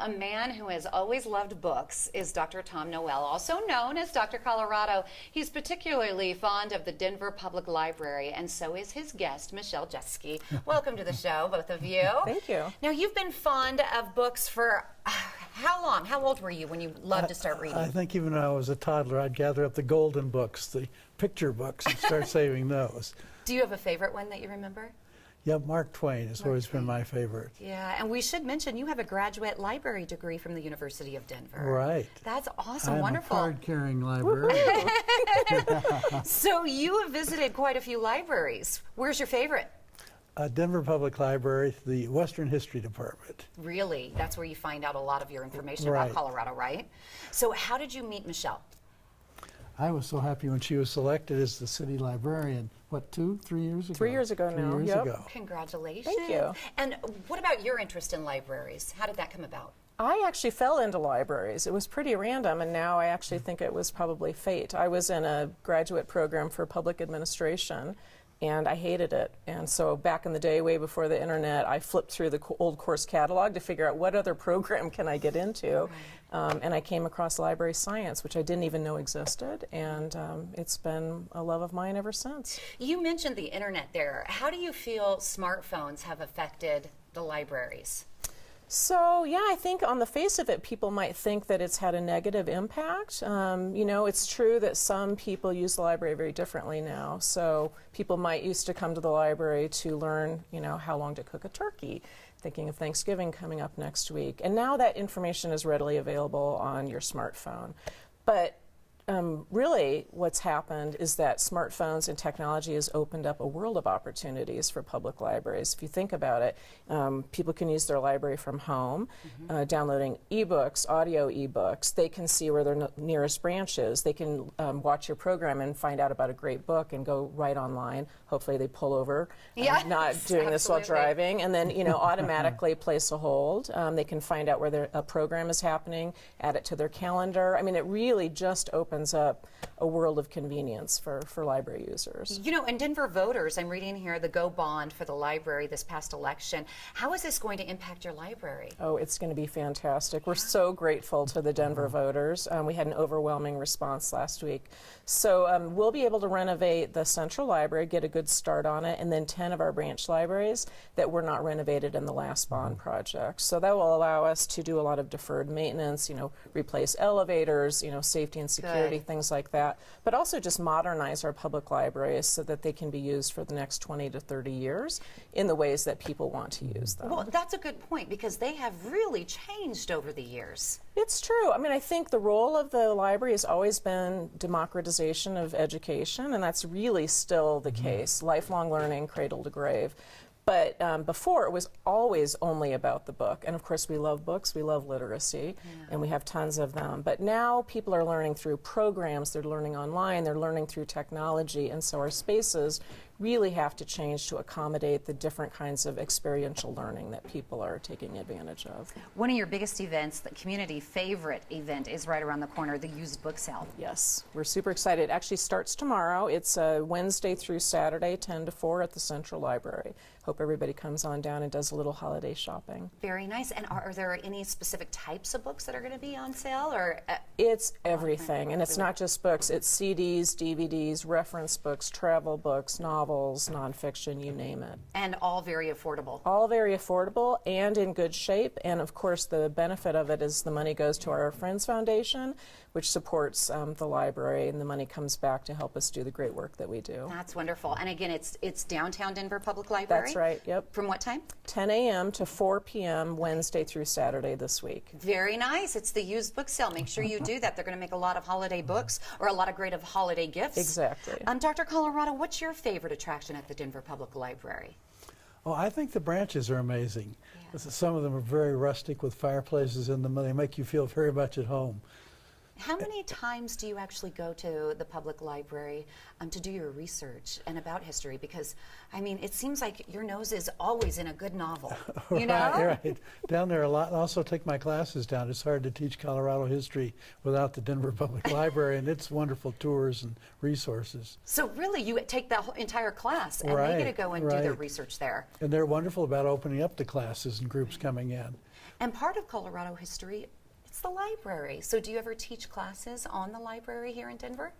a man who has always loved books is Dr. Tom Noel, also known as Dr. Colorado. He's particularly fond of the Denver Public Library, and so is his guest, Michelle Jeske. Welcome to the show, both of you. Thank you. Now, you've been fond of books for how long? How old were you when you loved to start reading? I think even when I was a toddler, I'd gather up the golden books, the picture books, and start saving those. Do you have a favorite one that you remember? Yeah, Mark Twain has always been my favorite. Yeah, and we should mention you have a graduate library degree from the University of Denver. Right. That's awesome, I'm wonderful. a card-carrying librarian. So you have visited quite a few libraries. Where's your favorite? Denver Public Library, the Western History Department. Really? That's where you find out a lot of your information Right. about Colorado, right? So how did you meet Michelle? I was so happy when she was selected as the city librarian, what, 3 years ago? 3 years ago now. 3 years Yep. ago. Congratulations. Thank you. And what about your interest in libraries? How did that come about? I actually fell into libraries. It was pretty random, and now I actually think it was probably fate. I was in a graduate program for public administration, and I hated it. And so back in the day, way before the internet, I flipped through the old course catalog to figure out what other program can I get into. And I came across library science, which I didn't even know existed, and it's been a love of mine ever since. You mentioned the internet there. How do you feel smartphones have affected the libraries? So, yeah, I think on the face of it, people might think that it's had a negative impact. You know, it's true that some people use the library very differently now. So people might used to come to the library to learn, you know, how long to cook a turkey, thinking of Thanksgiving coming up next week. And now that information is readily available on your smartphone. But really, what's happened is that smartphones and technology has opened up a world of opportunities for public libraries. If you think about it, people can use their library from home, downloading ebooks, audio ebooks. They can see where their nearest branch is. They can watch your program and find out about a great book and go right online. Hopefully, they pull over, not doing this while driving, and then automatically place a hold. They can find out where a program is happening, add it to their calendar. I mean, it really just opens up a world of convenience for library users. You know, and Denver voters, I'm reading here the Go Bond for the library this past election. How is this going to impact your library? Oh, it's going to be fantastic. We're so grateful to the Denver voters. We had an overwhelming response last week. So we'll be able to renovate the central library, get a good start on it, and then 10 of our branch libraries that were not renovated in the last bond project. So that will allow us to do a lot of deferred maintenance, replace elevators, safety and security, things like that, but also just modernize our public libraries so that they can be used for the next 20 to 30 years in the ways that people want to use them. Well, that's a good point because they have really changed over the years. It's true. I mean, I think the role of the library has always been democratization of education, and that's really still the case. Lifelong learning, cradle to grave. But before, it was always only about the book. And of course, we love books, we love literacy, and we have tons of them. But now people are learning through programs, they're learning online, they're learning through technology, and so our spaces really have to change to accommodate the different kinds of experiential learning that people are taking advantage of. One of your biggest events, the community favorite event, is right around the corner, the used book sale. Yes, we're super excited. It actually starts tomorrow. It's Wednesday through Saturday, 10 to 4 at the Central Library. Hope everybody comes on down and does a little holiday shopping. Very nice. And are there any specific types of books that are going to be on sale? Or it's everything, and it's not just books. It's CDs, DVDs, reference books, travel books, novels, nonfiction, you name it. And all very affordable. All very affordable and in good shape. And of course, the benefit of it is the money goes to our Friends Foundation, which supports the library, and the money comes back to help us do the great work that we do. That's wonderful. And again, it's downtown Denver Public Library? That's right, yep. From what time? 10 a.m. to 4 p.m. Wednesday through Saturday this week. Very nice. It's the used book sale. Make sure you do that. They're going to make a lot of holiday books or a lot of great holiday gifts. Exactly. Dr. Colorado, what's your favorite attraction at the Denver Public Library? Oh, I think the branches are amazing. Some of them are very rustic with fireplaces in them. They make you feel very much at home. How many times do you actually go to the public library to do your research and about history? Because, I mean, it seems like your nose is always in a good novel, you know? Right. Down there a lot. And also take my classes down. It's hard to teach Colorado history without the Denver Public Library and its wonderful tours and resources. So really, you take the whole entire class and they get to go and do their research there. And they're wonderful about opening up the classes and groups coming in. And part of Colorado history, it's the library. So do you ever teach classes on the library here in Denver?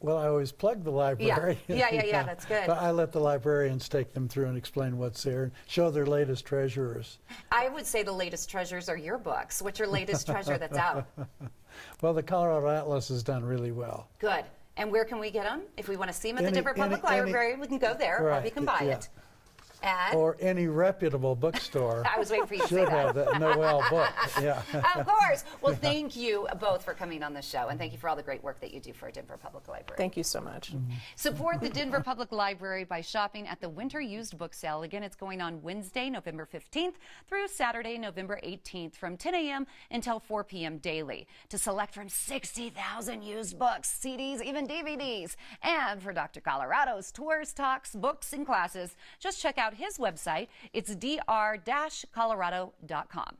Well, I always plug the library. Yeah, that's good. But I let the librarians take them through and explain what's there and show their latest treasures. I would say the latest treasures are your books. What's your latest treasure that's out? Well, the Colorado Atlas has done really well. Good. And where can we get them? If we want to see them at the Any- Denver Public Library, we can go there, or we Right, can buy yeah. it. At, Or any reputable bookstore I was waiting for you to say should that. have that Noel book. Yeah. Of course. Well, thank you both for coming on the show, and thank you for all the great work that you do for Denver Public Library. Thank you so much. Support the Denver Public Library by shopping at the Winter Used Book Sale. Again, it's going on Wednesday, November 15th through Saturday, November 18th from 10 a.m. until 4 p.m. daily to select from 60,000 used books, CDs, even DVDs. And for Dr. Colorado's tours, talks, books, and classes, just check out his website. It's dr-colorado.com.